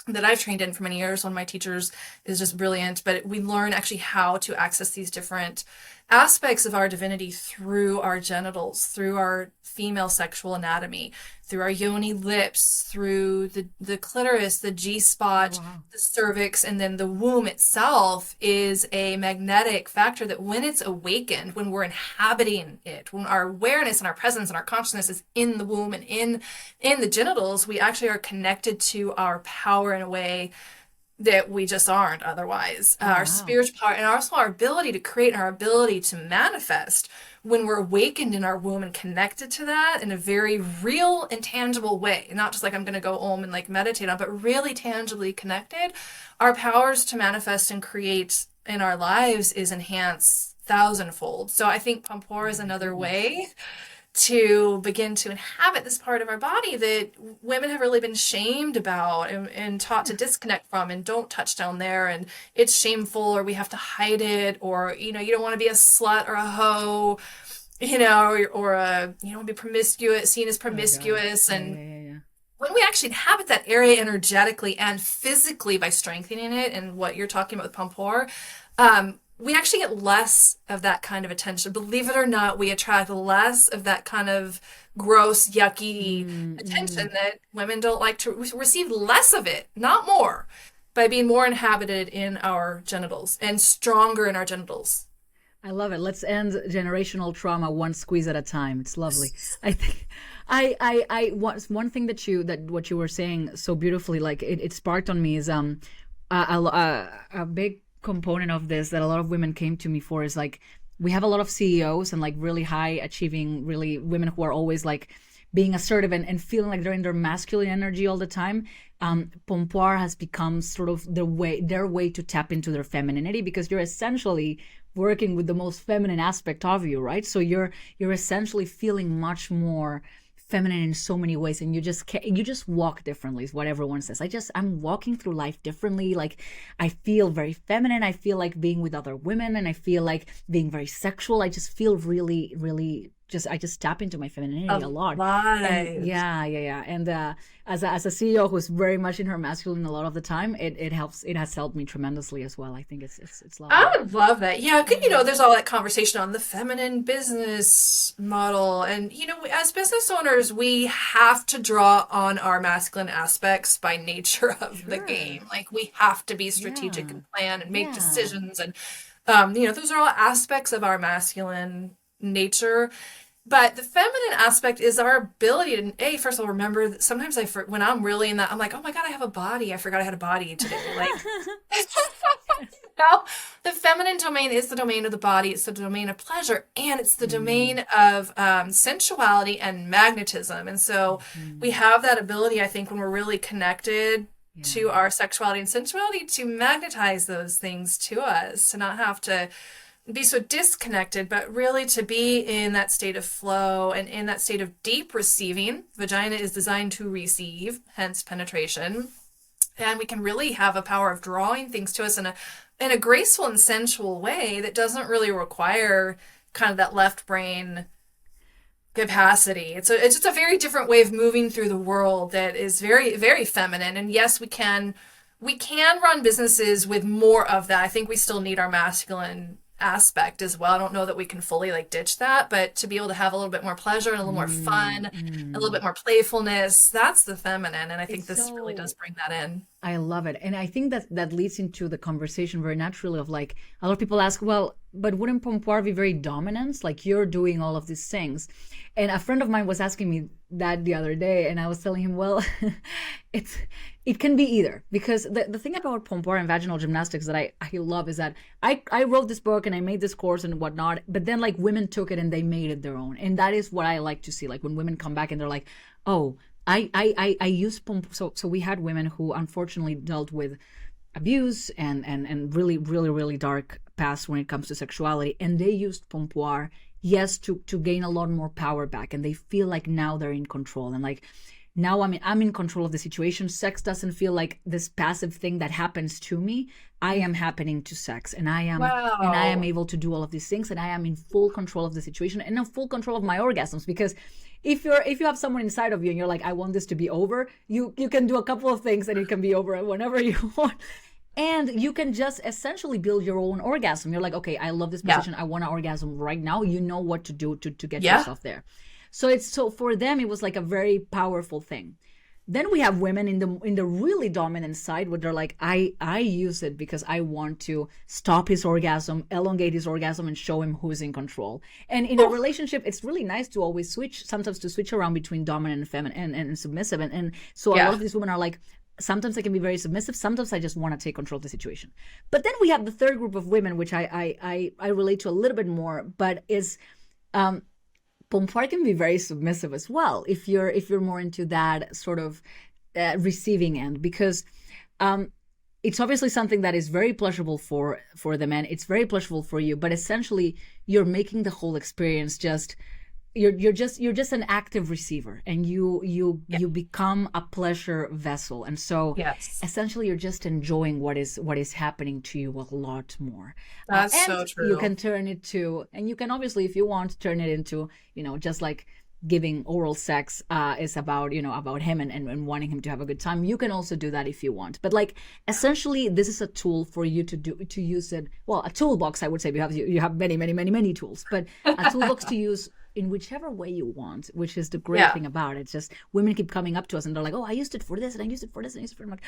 that I've trained in for many years. One of my teachers is just brilliant, but we learn actually how to access these different aspects of our divinity through our genitals, through our female sexual anatomy, through our yoni lips, through the clitoris, the G-spot, the cervix, and then the womb itself is a magnetic factor that when it's awakened, when we're inhabiting it, when our awareness and our presence and our consciousness is in the womb and in the genitals, we actually are connected to our power in a way that we just aren't otherwise. Our spiritual power and also our ability to create and our ability to manifest when we're awakened in our womb and connected to that in a very real and tangible way. Not just like I'm going to go home and like meditate on, but really tangibly connected. Our powers to manifest and create in our lives is enhanced thousandfold. So I think Pompoir is another way to begin to inhabit this part of our body that women have really been shamed about and taught to disconnect from and don't touch down there, and it's shameful, or we have to hide it, or you don't want to be a slut or a hoe, or you don't want to be promiscuous, seen as promiscuous. And when we actually inhabit that area energetically and physically by strengthening it, and what you're talking about with Pompoir, we actually get less of that kind of attention. Believe it or not, we attract less of that kind of gross, yucky attention that women don't like to receive. Less of it, not more, by being more inhabited in our genitals and stronger in our genitals. I love it. Let's end generational trauma one squeeze at a time. It's lovely. I think one thing that what you were saying so beautifully, like it sparked on me, is a big component of this that a lot of women came to me for is like, we have a lot of CEOs and like really high achieving, really women who are always like being assertive and feeling like they're in their masculine energy all the time. Pompoir has become sort of their way to tap into their femininity, because you're essentially working with the most feminine aspect of you, right? So you're essentially feeling much more feminine in so many ways, and you just walk differently, is what everyone says. I'm walking through life differently. Like, I feel very feminine. I feel like being with other women, and I feel like being very sexual. I just feel really, really I just tap into my femininity a lot. And and as a CEO who's very much in her masculine a lot of the time, it has helped me tremendously as well. I think it's lovely. I would love that. Yeah, there's all that conversation on the feminine business model, and as business owners, we have to draw on our masculine aspects by nature of the game. Like, we have to be strategic and plan and make decisions, and those are all aspects of our masculine nature. But the feminine aspect is our ability to, first of all, remember that sometimes when I'm really in that, I'm like, oh my God, I have a body. I forgot I had a body today. Like, the feminine domain is the domain of the body. It's the domain of pleasure, and it's the domain of sensuality and magnetism. And so we have that ability, I think, when we're really connected to our sexuality and sensuality, to magnetize those things to us, to not have to be so disconnected, but really to be in that state of flow and in that state of deep receiving. Vagina is designed to receive, hence penetration. And we can really have a power of drawing things to us in a graceful and sensual way that doesn't really require kind of that left brain capacity. It's just a very different way of moving through the world that is very, very feminine. And yes, we can run businesses with more of that. I think we still need our masculine aspect as well. I don't know that we can fully like ditch that, but to be able to have a little bit more pleasure and a little more fun, a little bit more playfulness, that's the feminine. And I think It's this really does so bring that in. I love it. And I think that that leads into the conversation very naturally of like a lot of people ask, well, but wouldn't Pompoir be very dominant? Like you're doing all of these things. And a friend of mine was asking me that the other day, and I was telling him, well, it's it can be either. Because the thing about Pompoir and vaginal gymnastics that I love is that I wrote this book and I made this course and whatnot, but then like women took it and they made it their own. And that is what I like to see. Like when women come back and they're like, oh, I use so we had women who unfortunately dealt with abuse and really dark past when it comes to sexuality, and they used Pompoir, yes, to gain a lot more power back, and they feel like now they're in control, and like now I'm in control of the situation. Sex doesn't feel like this passive thing that happens to me. I am happening to sex, and I am Wow. able to do all of these things, and I am in full control of the situation and in full control of my orgasms. Because if you have someone inside of you and you're like, I want this to be over, you can do a couple of things and it can be over whenever you want. And you can just essentially build your own orgasm. You're like, okay, I love this Yeah. position. I want to orgasm right now. You know what to do to get Yeah. yourself there. So for them, it was like a very powerful thing. Then we have women in the really dominant side where they're like, I use it because I want to stop his orgasm, elongate his orgasm, and show him who's in control. And in a Oh, relationship, it's really nice to always sometimes to switch around between dominant and feminine and submissive. And so a lot yeah. of these women are like, sometimes I can be very submissive, sometimes I just want to take control of the situation. But then we have the third group of women, which I relate to a little bit more, but is um Pompoir can be very submissive as well if you're more into that sort of receiving end, because um, it's obviously something that is very pleasurable for the men. It's very pleasurable for you, but essentially you're making the whole experience just you're just an active receiver, and Yeah. you become a pleasure vessel, and so Yes. essentially you're just enjoying what is happening to you a lot more. That's And so you true. can turn it to, and you can obviously, if you want, turn it into, just like giving oral sex is about, about him and wanting him to have a good time. You can also do that if you want, but like essentially this is a tool for you to use it, well, a toolbox, I would say. You have many tools, but a toolbox to use in whichever way you want, which is the great Yeah. thing about it. It's just women keep coming up to us and they're like, oh, I used it for this and I used it for this and I used it for, I'm like,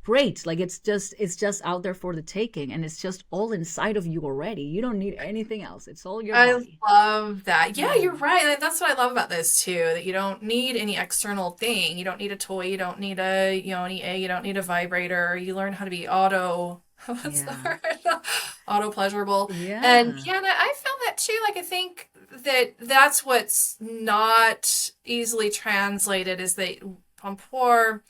great. Like it's just out there for the taking, and it's just all inside of you already. You don't need anything else. It's all your I body. love that. Yeah, Yeah. you're right. That's what I love about this too, that you don't need any external thing. You don't need a toy. You don't need you don't need a vibrator. You learn how to be what's the Yeah. word? Auto pleasurable. And Yeah. yeah, and I found that too. Like I think that that's what's not easily translated is that Pompoir,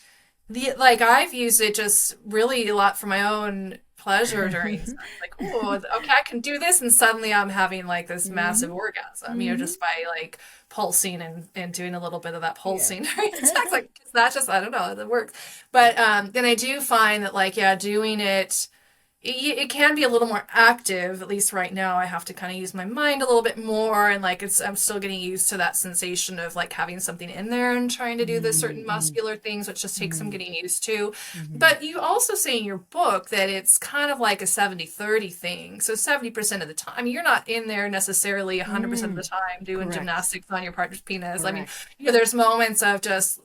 like I've used it just really a lot for my own pleasure during sex. Like, oh, okay, I can do this, and suddenly I'm having like this massive Hmm. orgasm, Hmm. just by like pulsing and doing a little bit of that Yeah. pulsing during sex. Like, it's not just, I don't know, it works. But then I do find that like, yeah, doing it can be a little more active. At least right now, I have to kind of use my mind a little bit more, and like I'm still getting used to that sensation of like having something in there and trying to do the certain Hmm. muscular things, which just takes some Hmm. getting used to. Hmm. But you also say in your book that it's kind of like a 70-30 thing. So 70% of the time, I mean, you're not in there necessarily 100% of the Mm. time doing Correct. gymnastics on your partner's penis. I mean, Correct. there's moments of just,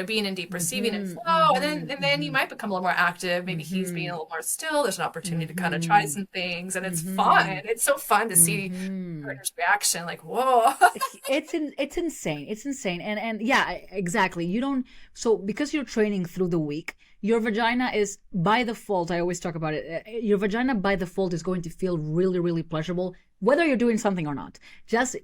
being in deep receiving and Hmm. flow, and then Hmm. and then you Hmm. might become a little more active. Maybe he's being a Hmm. little more still. There's an opportunity to kind of try Hmm. some things, and it's fun. Hmm. It's so fun to see Hmm. partner's reaction, like, whoa. It's insane. It's insane. And yeah, exactly. You don't, so because you're training through the week, your vagina is by default, I always talk about it. Your vagina by default is going to feel really pleasurable whether you're doing something or not. Just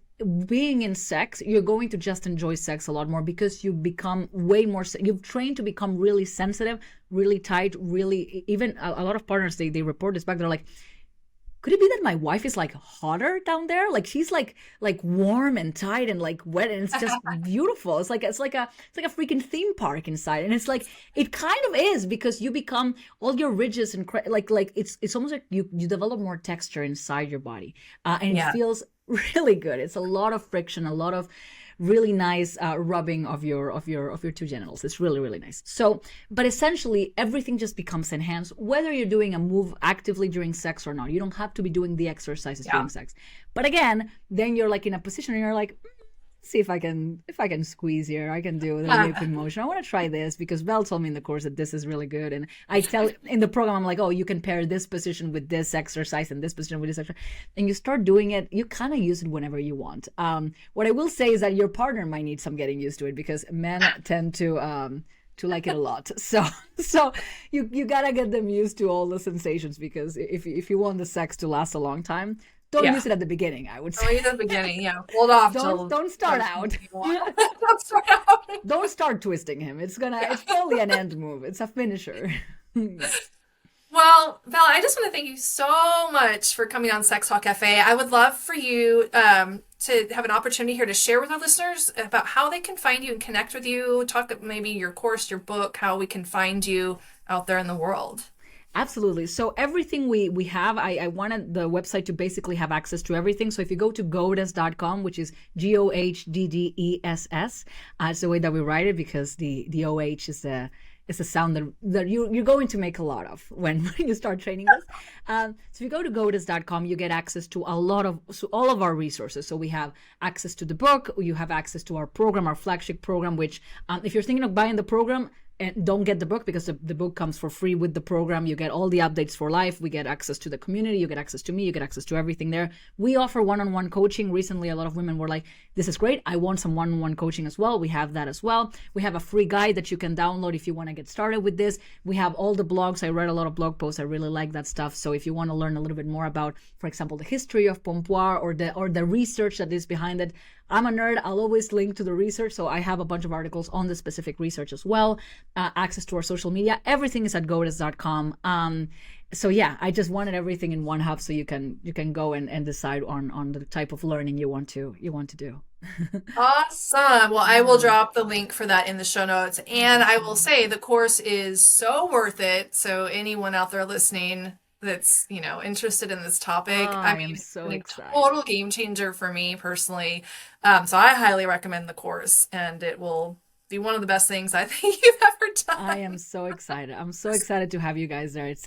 being in sex, you're going to just enjoy sex a lot more because you become way more you've trained to become really sensitive, really tight, really, even a lot of partners, they report this back. They're like, could it be that my wife is like hotter down there? Like she's like warm and tight and like wet, and it's just beautiful. It's like a freaking theme park inside, and it's like it kind of is, because you become all your ridges and like it's almost like you develop more texture inside your body, and it Yeah. feels really good. It's a lot of friction, a lot of really nice rubbing of your two genitals. It's really, really nice. So, but essentially everything just becomes enhanced, whether you're doing a move actively during sex or not. You don't have to be doing the exercises during sex. But again, then you're like in a position and you're like, see if I can squeeze here. I can do the whipping motion. I want to try this because Belle told me in the course that this is really good. And I tell in the program, I'm like, oh, you can pair this position with this exercise and this position with this exercise. And you start doing it. You kind of use it whenever you want. What I will say is that your partner might need some getting used to it because men tend to like it a lot. So you gotta get them used to all the sensations because if you want the sex to last a long time, don't use it at the beginning, I would say. Don't use it at the beginning, Hold off. Don't start out. Don't start out. Don't start twisting him. It's probably an end move. It's a finisher. Well, Belle, I just want to thank you so much for coming on Sex Talk Cafe. I would love for you to have an opportunity here to share with our listeners about how they can find you and connect with you. Talk maybe your course, your book, how we can find you out there in the world. Absolutely. So everything we have, I wanted the website to basically have access to everything. So if you go to Gohddess.com, which is Gohddess, it's the way that we write it because the OH is a sound that you're going to make a lot of when you start training this. So if you go to Gohddess.com, you get access to all of our resources. So we have access to the book, you have access to our program, our flagship program, which if you're thinking of buying the program, and don't get the book because the book comes for free with the program. You get all the updates for life. We get access to the community. You get access to me. You get access to everything there. We offer one-on-one coaching. Recently, a lot of women were like, this is great. I want some one-on-one coaching as well. We have that as well. We have a free guide that you can download if you want to get started with this. We have all the blogs. I read a lot of blog posts. I really like that stuff. So if you want to learn a little bit more about, for example, the history of Pompoir or the research that is behind it, I'm a nerd. I'll always link to the research. So I have a bunch of articles on the specific research as well. Access to our social media. Everything is at Gohddess.com. So yeah, I just wanted everything in one hub so you can go and decide on the type of learning you want to do. Awesome. Well, I will drop the link for that in the show notes. And I will say the course is so worth it. So anyone out there listening that's interested in this topic, I mean, am so excited. Total game changer for me personally. So I highly recommend the course, and it will be one of the best things I think you've ever done. I am so excited. I'm so excited to have you guys there. It's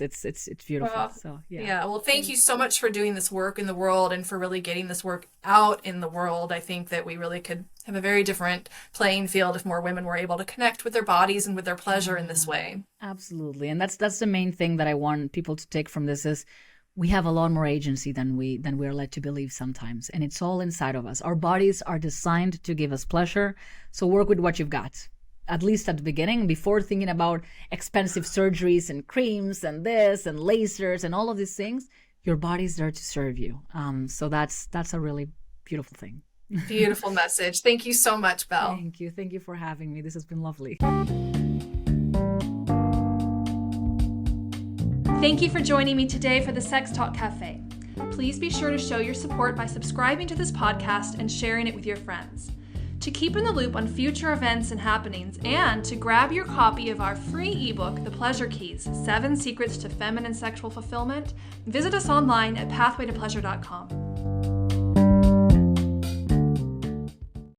beautiful. So yeah. Well, thank you so much for doing this work in the world and for really getting this work out in the world. I think that we really could have a very different playing field if more women were able to connect with their bodies and with their pleasure in this way. Absolutely. And that's the main thing that I want people to take from this is we have a lot more agency than we're led to believe sometimes. And it's all inside of us. Our bodies are designed to give us pleasure. So work with what you've got. At least at the beginning, before thinking about expensive surgeries and creams and this and lasers and all of these things, your body's there to serve you. So that's a really beautiful thing. Beautiful message. Thank you so much, Belle. Thank you. Thank you for having me. This has been lovely. Thank you for joining me today for the Sex Talk Cafe. Please be sure to show your support by subscribing to this podcast and sharing it with your friends. To keep in the loop on future events and happenings, and to grab your copy of our free ebook, The Pleasure Keys, 7 Secrets to Feminine Sexual Fulfillment, visit us online at pathwaytopleasure.com.